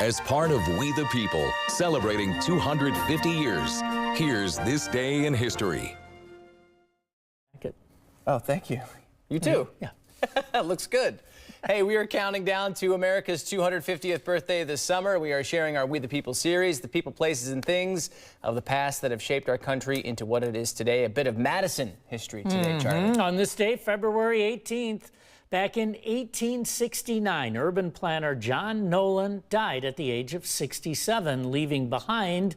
As part of We the People, celebrating 250 years, here's This Day in History. Oh, thank you. You too. Yeah. Looks good. Hey, we are counting down to America's 250th birthday this summer. We are sharing our We the People series, the people, places, and things of the past that have shaped our country into what it is today. A bit of Madison history today, Charlie. On this day, February 18th, back in 1869, urban planner John Nolen died at the age of 67, leaving behind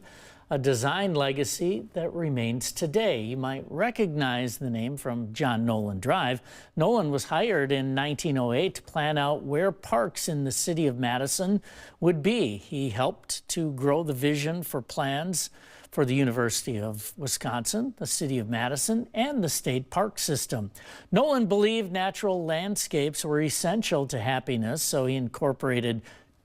a design legacy that remains today. You might recognize the name from John Nolen Drive. Nolen was hired in 1908 to plan out where parks in the city of Madison would be. He helped to grow the vision for plans for the University of Wisconsin, the city of Madison, and the state park system. Nolen believed natural landscapes were essential to happiness, so he incorporated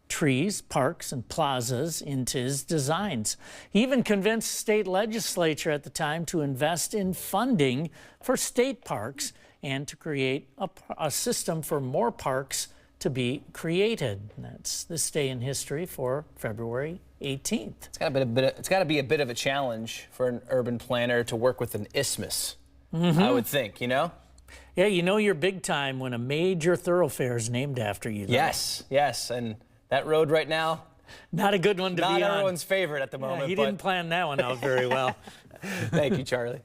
trees, parks, and plazas into his designs. He even convinced the state legislature at the time to invest in funding for state parks and to create a system for more parks to be created. And that's this day in history for February 18th. It's got to be a bit of a challenge for an urban planner to work with an isthmus, I would think, you know? Yeah, you know you're big time when a major thoroughfare is named after you. Though. Yes, yes, and that road right now, not a good one to be on. Not everyone's favorite at the moment. Yeah, he didn't plan that one out very well. Thank you, Charlie.